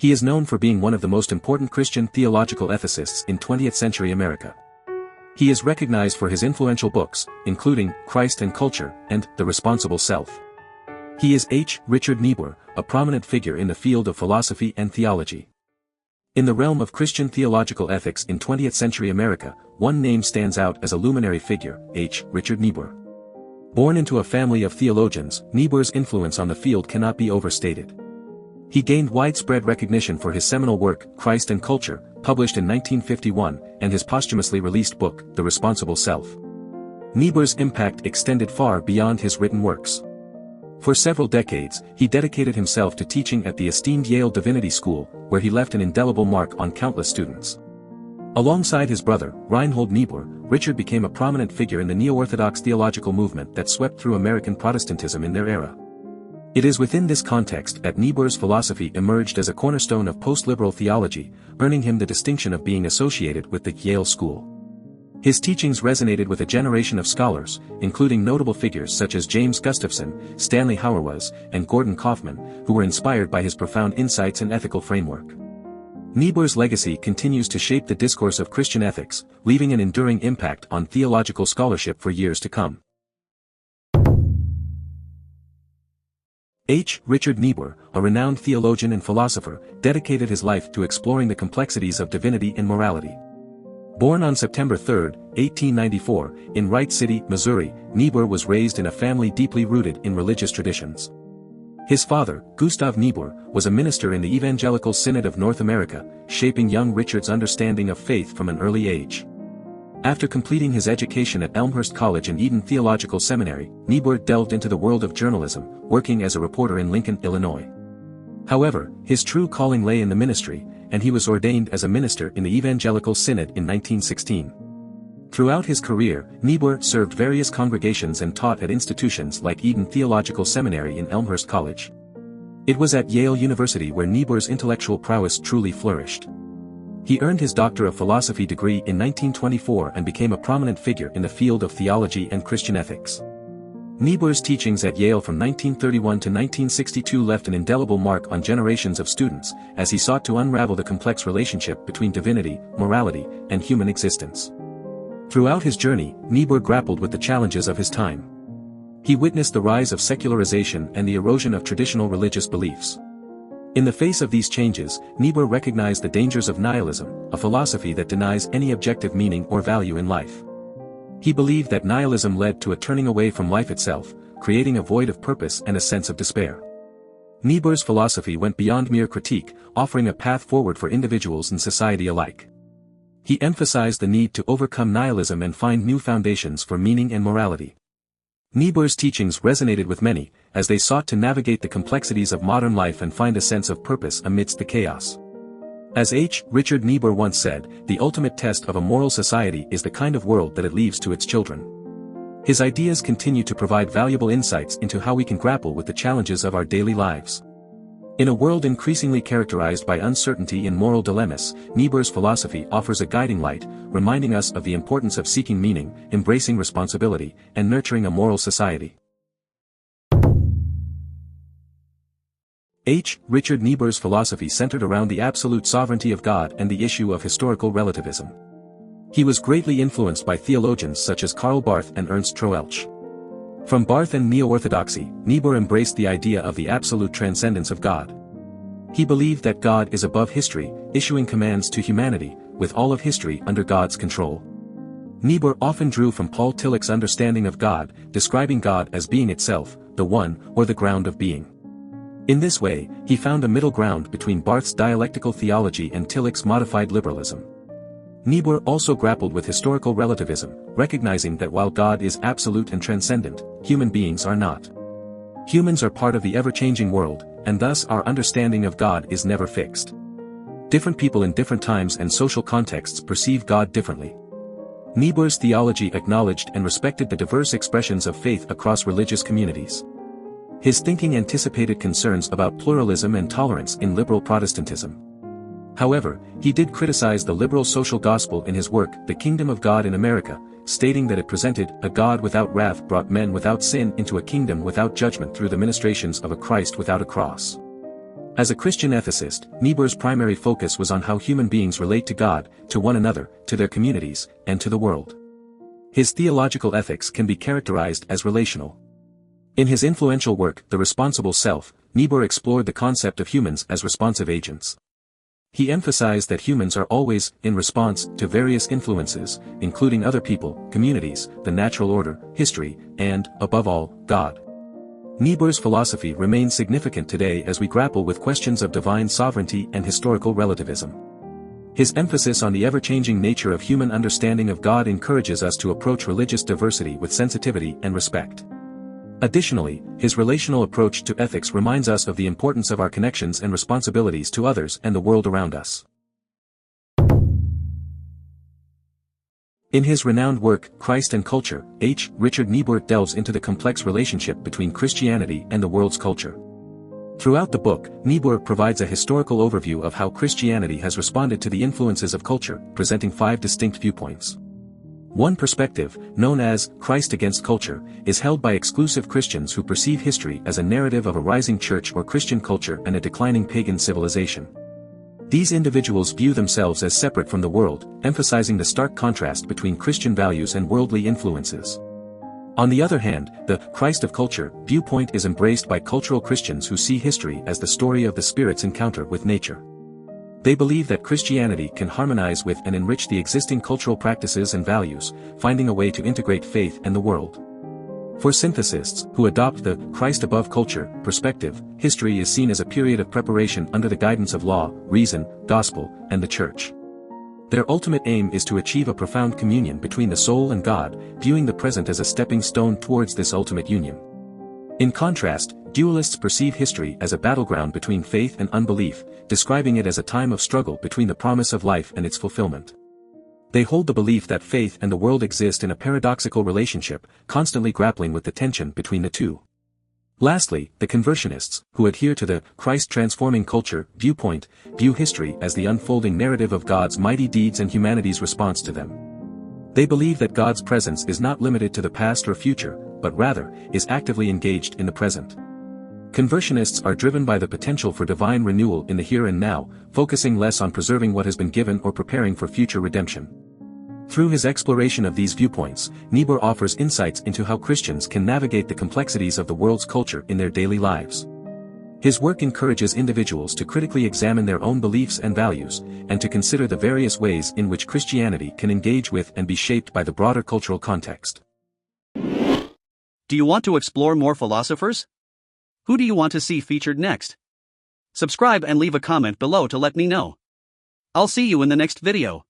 He is known for being one of the most important Christian theological ethicists in 20th-century America. He is recognized for his influential books, including Christ and Culture and The Responsible Self. He is H. Richard Niebuhr, a prominent figure in the field of philosophy and theology. In the realm of Christian theological ethics in 20th-century America, one name stands out as a luminary figure, H. Richard Niebuhr. Born into a family of theologians, Niebuhr's influence on the field cannot be overstated. He gained widespread recognition for his seminal work, Christ and Culture, published in 1951, and his posthumously released book, The Responsible Self. Niebuhr's impact extended far beyond his written works. For several decades, he dedicated himself to teaching at the esteemed Yale Divinity School, where he left an indelible mark on countless students. Alongside his brother, Reinhold Niebuhr, Richard became a prominent figure in the neo-Orthodox theological movement that swept through American Protestantism in their era. It is within this context that Niebuhr's philosophy emerged as a cornerstone of post-liberal theology, earning him the distinction of being associated with the Yale School. His teachings resonated with a generation of scholars, including notable figures such as James Gustafson, Stanley Hauerwas, and Gordon Kaufman, who were inspired by his profound insights and ethical framework. Niebuhr's legacy continues to shape the discourse of Christian ethics, leaving an enduring impact on theological scholarship for years to come. H. Richard Niebuhr, a renowned theologian and philosopher, dedicated his life to exploring the complexities of divinity and morality. Born on September 3, 1894, in Wright City, Missouri, Niebuhr was raised in a family deeply rooted in religious traditions. His father, Gustav Niebuhr, was a minister in the Evangelical Synod of North America, shaping young Richard's understanding of faith from an early age. After completing his education at Elmhurst College and Eden Theological Seminary, Niebuhr delved into the world of journalism, working as a reporter in Lincoln, Illinois. However, his true calling lay in the ministry, and he was ordained as a minister in the Evangelical Synod in 1916. Throughout his career, Niebuhr served various congregations and taught at institutions like Eden Theological Seminary and Elmhurst College. It was at Yale University where Niebuhr's intellectual prowess truly flourished. He earned his Doctor of Philosophy degree in 1924 and became a prominent figure in the field of theology and Christian ethics. Niebuhr's teachings at Yale from 1931 to 1962 left an indelible mark on generations of students, as he sought to unravel the complex relationship between divinity, morality, and human existence. Throughout his journey, Niebuhr grappled with the challenges of his time. He witnessed the rise of secularization and the erosion of traditional religious beliefs. In the face of these changes, Niebuhr recognized the dangers of nihilism, a philosophy that denies any objective meaning or value in life. He believed that nihilism led to a turning away from life itself, creating a void of purpose and a sense of despair. Niebuhr's philosophy went beyond mere critique, offering a path forward for individuals and society alike. He emphasized the need to overcome nihilism and find new foundations for meaning and morality. Niebuhr's teachings resonated with many, as they sought to navigate the complexities of modern life and find a sense of purpose amidst the chaos. As H. Richard Niebuhr once said, the ultimate test of a moral society is the kind of world that it leaves to its children. His ideas continue to provide valuable insights into how we can grapple with the challenges of our daily lives. In a world increasingly characterized by uncertainty and moral dilemmas, Niebuhr's philosophy offers a guiding light, reminding us of the importance of seeking meaning, embracing responsibility, and nurturing a moral society. H. Richard Niebuhr's philosophy centered around the absolute sovereignty of God and the issue of historical relativism. He was greatly influenced by theologians such as Karl Barth and Ernst Troeltsch. From Barth and neo-orthodoxy, Niebuhr embraced the idea of the absolute transcendence of God. He believed that God is above history, issuing commands to humanity, with all of history under God's control. Niebuhr often drew from Paul Tillich's understanding of God, describing God as being itself, the one, or the ground of being. In this way, he found a middle ground between Barth's dialectical theology and Tillich's modified liberalism. Niebuhr also grappled with historical relativism, recognizing that while God is absolute and transcendent, human beings are not. Humans are part of the ever-changing world, and thus our understanding of God is never fixed. Different people in different times and social contexts perceive God differently. Niebuhr's theology acknowledged and respected the diverse expressions of faith across religious communities. His thinking anticipated concerns about pluralism and tolerance in liberal Protestantism. However, he did criticize the liberal social gospel in his work, The Kingdom of God in America, stating that it presented a God without wrath brought men without sin into a kingdom without judgment through the ministrations of a Christ without a cross. As a Christian ethicist, Niebuhr's primary focus was on how human beings relate to God, to one another, to their communities, and to the world. His theological ethics can be characterized as relational. In his influential work, The Responsible Self, Niebuhr explored the concept of humans as responsive agents. He emphasized that humans are always in response to various influences, including other people, communities, the natural order, history, and, above all, God. Niebuhr's philosophy remains significant today as we grapple with questions of divine sovereignty and historical relativism. His emphasis on the ever-changing nature of human understanding of God encourages us to approach religious diversity with sensitivity and respect. Additionally, his relational approach to ethics reminds us of the importance of our connections and responsibilities to others and the world around us. In his renowned work, Christ and Culture, Richard Niebuhr delves into the complex relationship between Christianity and the world's culture. Throughout the book, Niebuhr provides a historical overview of how Christianity has responded to the influences of culture, presenting 5 distinct viewpoints. One perspective, known as Christ against culture, is held by exclusive Christians who perceive history as a narrative of a rising church or Christian culture and a declining pagan civilization. These individuals view themselves as separate from the world, emphasizing the stark contrast between Christian values and worldly influences. On the other hand, the Christ of culture viewpoint is embraced by cultural Christians who see history as the story of the Spirit's encounter with nature. They believe that Christianity can harmonize with and enrich the existing cultural practices and values, finding a way to integrate faith and the world. For synthesists, who adopt the Christ above culture perspective, history is seen as a period of preparation under the guidance of law, reason, gospel, and the church. Their ultimate aim is to achieve a profound communion between the soul and God, viewing the present as a stepping stone towards this ultimate union. In contrast, dualists perceive history as a battleground between faith and unbelief, describing it as a time of struggle between the promise of life and its fulfillment. They hold the belief that faith and the world exist in a paradoxical relationship, constantly grappling with the tension between the two. Lastly, the conversionists, who adhere to the Christ-transforming culture viewpoint, view history as the unfolding narrative of God's mighty deeds and humanity's response to them. They believe that God's presence is not limited to the past or future, but rather, is actively engaged in the present. Conversionists are driven by the potential for divine renewal in the here and now, focusing less on preserving what has been given or preparing for future redemption. Through his exploration of these viewpoints, Niebuhr offers insights into how Christians can navigate the complexities of the world's culture in their daily lives. His work encourages individuals to critically examine their own beliefs and values, and to consider the various ways in which Christianity can engage with and be shaped by the broader cultural context. Do you want to explore more philosophers? Who do you want to see featured next? Subscribe and leave a comment below to let me know. I'll see you in the next video.